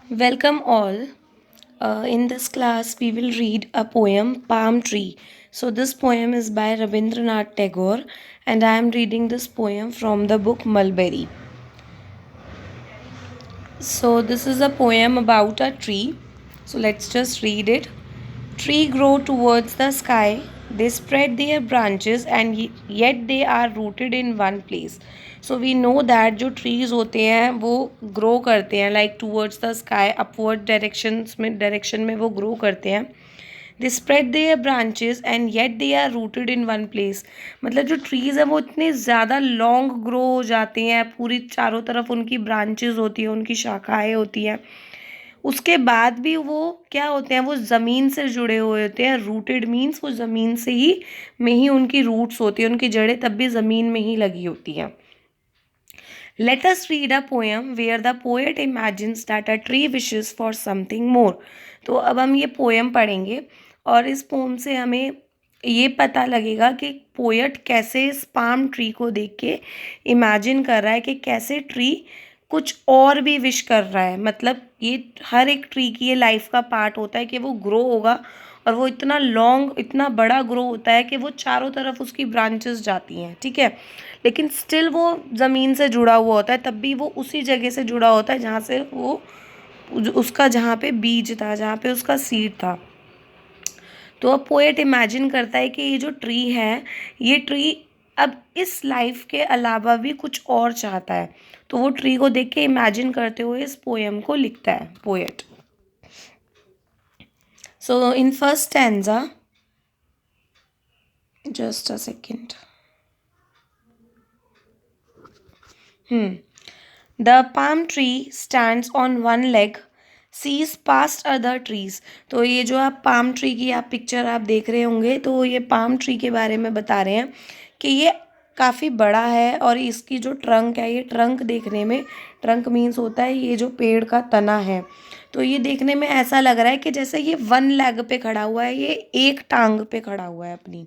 Welcome all. In this class, we will read a poem, Palm Tree. So, this poem is by Rabindranath Tagore, and I am reading this poem from the book Mulberry. So, this is a poem about a tree. So, let's just read it. Tree grow towards the sky. They spread their branches and yet they are rooted in one place. So we know that जो trees होते हैं वो grow करते हैं like towards the sky upward direction में वो grow करते हैं. They spread their branches and yet they are rooted in one place. मतलब जो trees हैं वो इतने ज़्यादा long grow हो जाते हैं, पूरी चारों तरफ उनकी branches होती हैं, उनकी शाखाएं होती हैं. उसके बाद भी वो क्या होते हैं, वो ज़मीन से जुड़े हुए होते हैं. रूटेड मीन्स वो ज़मीन से ही में ही उनकी रूट्स होती है, उनकी जड़ें तब भी ज़मीन में ही लगी होती हैं. Let us read a poem where the poet imagines that a tree wishes for something more. तो अब हम ये पोएम पढ़ेंगे और इस पोएम से हमें ये पता लगेगा कि पोएट कैसे इस पाम ट्री को देख के इमेजिन कर रहा है कि कैसे ट्री कुछ और भी विश कर रहा है. मतलब ये हर एक ट्री की ये लाइफ का पार्ट होता है कि वो ग्रो होगा और वो इतना लॉन्ग इतना बड़ा ग्रो होता है कि वो चारों तरफ उसकी ब्रांचेस जाती हैं. ठीक है, लेकिन स्टिल वो ज़मीन से जुड़ा हुआ होता है, तब भी वो उसी जगह से जुड़ा होता है जहाँ से वो उसका जहाँ पे बीज था, जहाँ पे उसका सीड था. तो अब पोएट इमेजिन करता है कि ये जो ट्री है, ये ट्री अब इस लाइफ के अलावा भी कुछ और चाहता है. तो वो ट्री को देख के इमेजिन करते हुए इस पोएम को लिखता है poet. So in first stanza, just a second. The palm tree stands on one leg, sees past other trees. तो ये जो आप पाम ट्री की आप पिक्चर आप देख रहे होंगे, तो ये पाम ट्री के बारे में बता रहे हैं कि ये काफ़ी बड़ा है और इसकी जो ट्रंक है, ये ट्रंक देखने में, ट्रंक मीन्स होता है ये जो पेड़ का तना है, तो ये देखने में ऐसा लग रहा है कि जैसे ये वन लेग पे खड़ा हुआ है, ये एक टांग पे खड़ा हुआ है अपनी.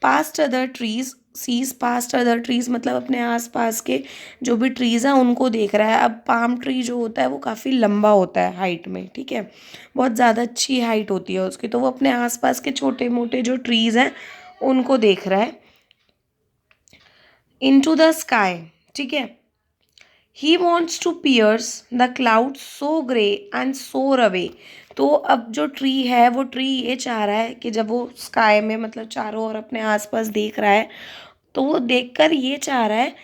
Past other trees, sees past other trees मतलब अपने आसपास के जो भी ट्रीज़ हैं उनको देख रहा है. अब पाम ट्री जो होता है वो काफ़ी लंबा होता है हाइट में. ठीक है, बहुत ज़्यादा अच्छी हाइट होती है उसकी, तो वो अपने आसपास के छोटे मोटे जो ट्रीज़ हैं उनको देख रहा है. Into the sky. ठीक है, he wants to pierce the cloud so grey and soar away. तो अब जो ट्री है वो ट्री ये चाह रहा है कि जब वो स्काई में मतलब चारों ओर अपने आसपास देख रहा है, तो वो देखकर ये चाह रहा है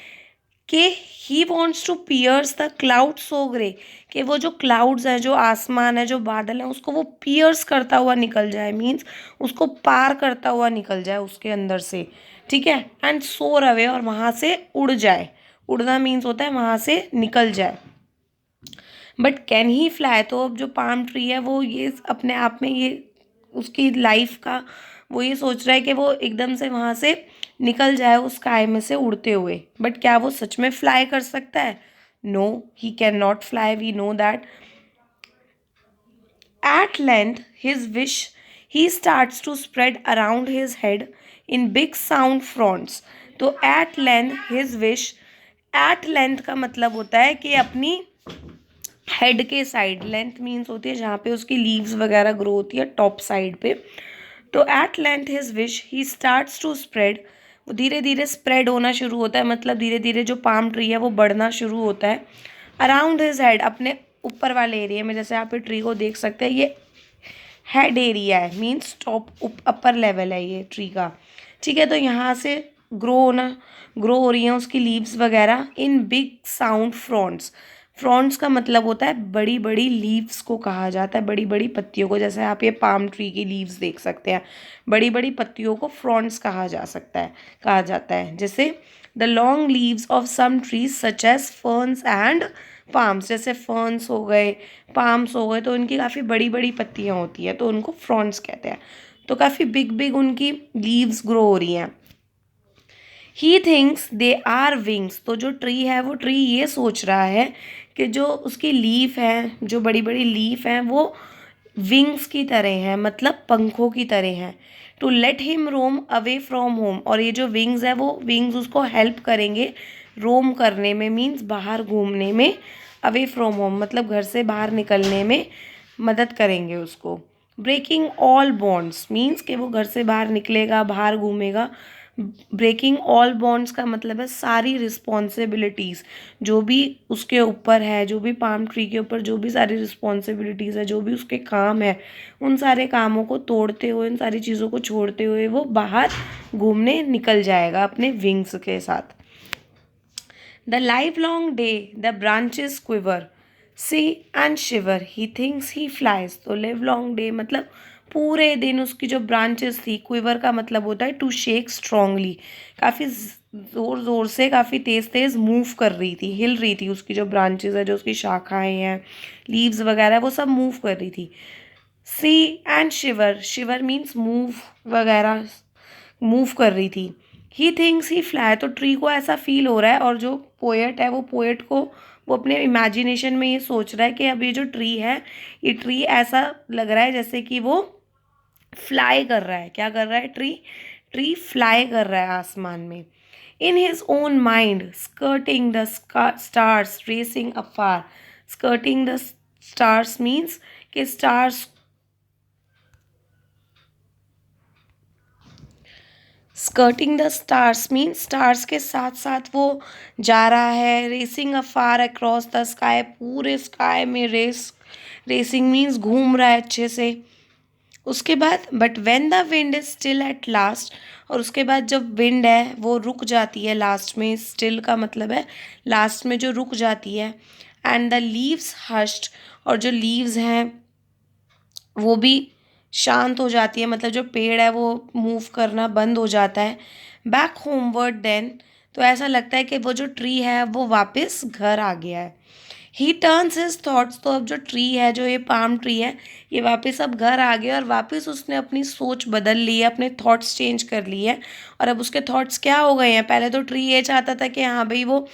कि he wants to pierce the cloud so grey, कि वो जो क्लाउड्स हैं, जो आसमान है, जो बादल हैं, उसको वो पियर्स करता हुआ निकल जाए. मीन्स उसको पार करता हुआ निकल जाए उसके अंदर से. ठीक है, एंड सोर अवे, और वहाँ से उड़ जाए. उड़ना मीन्स होता है वहाँ से निकल जाए. But can he fly. तो अब जो पाम ट्री है वो ये अपने आप में ये उसकी लाइफ का वो ये सोच रहा है कि वो एकदम से वहाँ से निकल जाए उस स्काई में से उड़ते हुए. बट क्या वो सच में फ्लाई कर सकता है? No, he can not fly, we know that. At length, his wish, he starts to spread around his head in big sound fronts. तो at length his wish, at length का मतलब होता है कि अपनी हेड के साइड, लेंथ मीन्स होती है जहाँ पे उसकी लीव्स वगैरह ग्रो होती है टॉप साइड पे. तो at length his wish he starts to spread. वो धीरे धीरे स्प्रेड होना शुरू होता है, मतलब धीरे धीरे जो पाम ट्री है वो बढ़ना शुरू होता है. अराउंड हिज हेड, अपने ऊपर वाले एरिया में, जैसे आप ट्री को देख सकते हैं, ये हेड एरिया है, मीन्स टॉप अपर लेवल है ये ट्री का. ठीक है, तो यहाँ से ग्रो हो रही हैं उसकी लीव्स वगैरह इन बिग साउंड फ्रॉन्ट्स. फ्रॉन्ट्स का मतलब होता है बड़ी बड़ी लीव्स को कहा जाता है, बड़ी बड़ी पत्तियों को. जैसे आप ये पाम ट्री की लीव्स देख सकते हैं, बड़ी बड़ी पत्तियों को फ्रॉन्ट्स कहा जाता है. जैसे the long leaves of some trees such as ferns and palms. जैसे फर्न्स हो गए, पाम्स हो गए, तो उनकी काफ़ी बड़ी बड़ी पत्तियाँ होती हैं, तो उनको फ्रॉन्ट्स कहते हैं. तो काफ़ी बिग बिग उनकी लीव्स ग्रो हो रही हैं. He thinks they are wings. तो जो ट्री है वो ट्री ये सोच रहा है कि जो उसकी लीफ है, जो बड़ी बड़ी लीफ हैं, वो विंग्स की तरह हैं, मतलब पंखों की तरह हैं. To let him roam away from home. और ये जो विंग्स है वो विंग्स उसको हेल्प करेंगे रोम करने में, मीन्स बाहर घूमने में, अवे फ्रॉम होम मतलब घर से बाहर निकलने में मदद करेंगे उसको। ब्रेकिंग ऑल बॉन्ड्स मीन्स कि वो घर से बाहर निकलेगा, बाहर घूमेगा। ब्रेकिंग ऑल बॉन्ड्स का मतलब है सारी रिस्पॉन्सिबिलिटीज़ जो भी उसके ऊपर है, जो भी पाम ट्री के ऊपर जो भी सारी रिस्पॉन्सिबिलिटीज़ है, जो भी उसके काम है, उन सारे कामों को तोड़ते हुए, इन सारी चीज़ों को छोड़ते हुए वो बाहर घूमने निकल जाएगा अपने विंग्स के साथ। The live long day the branches quiver see and shiver he thinks he flies. तो लिव लॉन्ग डे मतलब पूरे दिन उसकी जो ब्रांचेस थी, क्विवर का मतलब होता है टू शेक स्ट्रांगली, काफ़ी ज़ोर ज़ोर से, काफ़ी तेज़ तेज़ मूव कर रही थी, हिल रही थी। उसकी जो ब्रांचेस है, जो उसकी शाखाएं हैं, लीव्स वगैरह, वो सब मूव कर रही थी। Sea and shiver, shiver means move वगैरह, मूव कर रही थी। ही थिंक्स ही फ्लाई, तो ट्री को ऐसा फील हो रहा है, और जो पोएट है वो पोएट को, वो अपने इमेजिनेशन में ये सोच रहा है कि अब ये जो ट्री है, ये ट्री ऐसा लग रहा है जैसे कि वो फ्लाई कर रहा है। क्या कर रहा है ट्री? ट्री फ्लाई कर रहा है आसमान में। In his own mind skirting the stars racing afar. Skirting the stars means कि stars, skirting the stars mean stars के साथ साथ वो जा रहा है। Racing afar across the sky, पूरे स्काई में रेसिंग मीन्स घूम रहा है अच्छे से। उसके बाद but when the wind is still at last, और उसके बाद जब विंड है वो रुक जाती है लास्ट में, स्टिल का मतलब है लास्ट में जो रुक जाती है। एंड द लीव्स हश्ड, और जो लीव्स हैं वो भी शांत हो जाती है, मतलब जो पेड़ है वो मूव करना बंद हो जाता है। बैक होमवर्ड देन, तो ऐसा लगता है कि वो जो ट्री है वो वापस घर आ गया है। ही टर्न्स हिज थॉट्स, तो अब जो ट्री है, जो ये पाम ट्री है, ये वापस अब घर आ गया और वापस उसने अपनी सोच बदल ली है, अपने थॉट्स चेंज कर लिए हैं। और अब उसके थॉट्स क्या हो गए हैं? पहले तो ट्री ये चाहता था कि हाँ भाई वो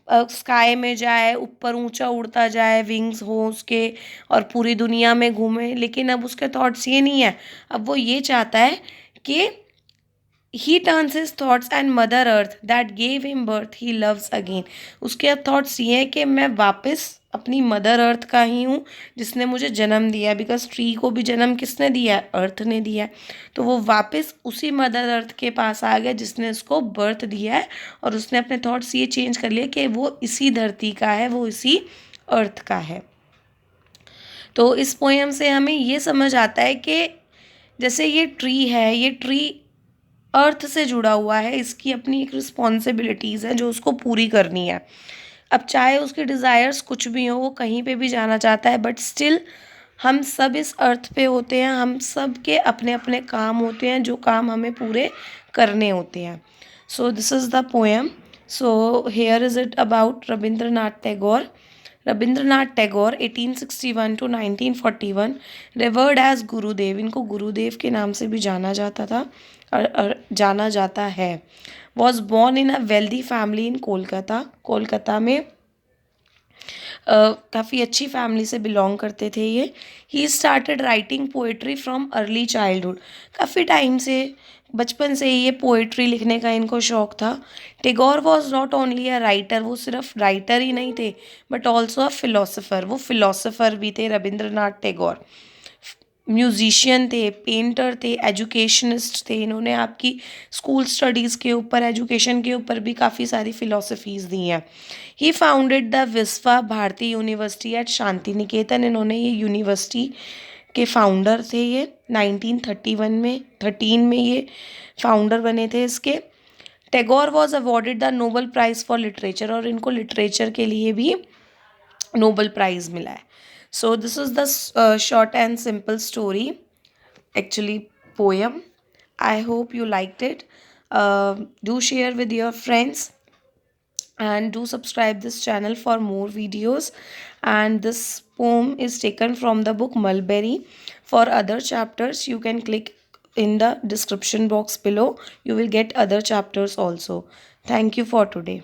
स्काई में जाए, ऊपर ऊंचा उड़ता जाए, विंग्स हो उसके, और पूरी दुनिया में घूमे। लेकिन अब उसके थॉट्स ये नहीं है, अब वो ये चाहता है कि ही turns his thoughts and mother earth that gave him birth he loves again. उसके अब थॉट्स ये हैं कि मैं वापस अपनी मदर अर्थ का ही हूँ जिसने मुझे जन्म दिया, बिकॉज ट्री को भी जन्म किसने दिया है? अर्थ ने दिया है। तो वो वापस उसी मदर अर्थ के पास आ गया जिसने उसको बर्थ दिया है, और उसने अपने थॉट्स ये चेंज कर लिए कि वो इसी धरती का है, वो इसी अर्थ का है। तो इस पोएम से हमें ये समझ आता है कि जैसे ये ट्री है, ये ट्री अर्थ से जुड़ा हुआ है, इसकी अपनी एक रिस्पॉन्सिबिलिटीज़ है जो उसको पूरी करनी है। अब चाहे उसके डिज़ायर्स कुछ भी हो, वो कहीं पे भी जाना चाहता है, बट स्टिल हम सब इस अर्थ पे होते हैं, हम सब के अपने अपने काम होते हैं जो काम हमें पूरे करने होते हैं। So this is the poem. So here is it about Rabindranath Tagore. Rabindranath Tagore 1861 to 1941, revered as Gurudev, इनको गुरुदेव के नाम से भी जाना जाता था और जाना जाता है। Was born in a wealthy family in Kolkata, Kolkata में काफ़ी अच्छी फैमिली से बिलोंग करते थे ये। He started writing poetry from early childhood, काफ़ी टाइम से, बचपन से ही ये पोइट्री लिखने का इनको शौक था। Tagore was not only a writer, वो सिर्फ राइटर ही नहीं थे बट ऑल्सो अ फिलोसोफर, वो फिलोसोफर भी थे रविंद्रनाथ टैगोर। म्यूजिशियन थे, पेंटर थे, एजुकेशनिस्ट थे। इन्होंने आपकी स्कूल स्टडीज़ के ऊपर, एजुकेशन के ऊपर भी काफ़ी सारी फ़िलोसफीज़ दी हैं। He founded the Visva Bharati university at Santiniketan, इन्होंने ये यूनिवर्सिटी के फाउंडर थे। ये 1931 में 13 में ये फाउंडर बने थे इसके। Tagore was awarded the Nobel prize for literature, और इनको लिटरेचर के लिए भी नोबल प्राइज़ मिला है। So this is the short and simple story, actually poem. I hope you liked it. Do share with your friends and do subscribe this channel for more videos. And this poem is taken from the book Mulberry. For other chapters you can click in the description box below. You will get other chapters also. Thank you for today.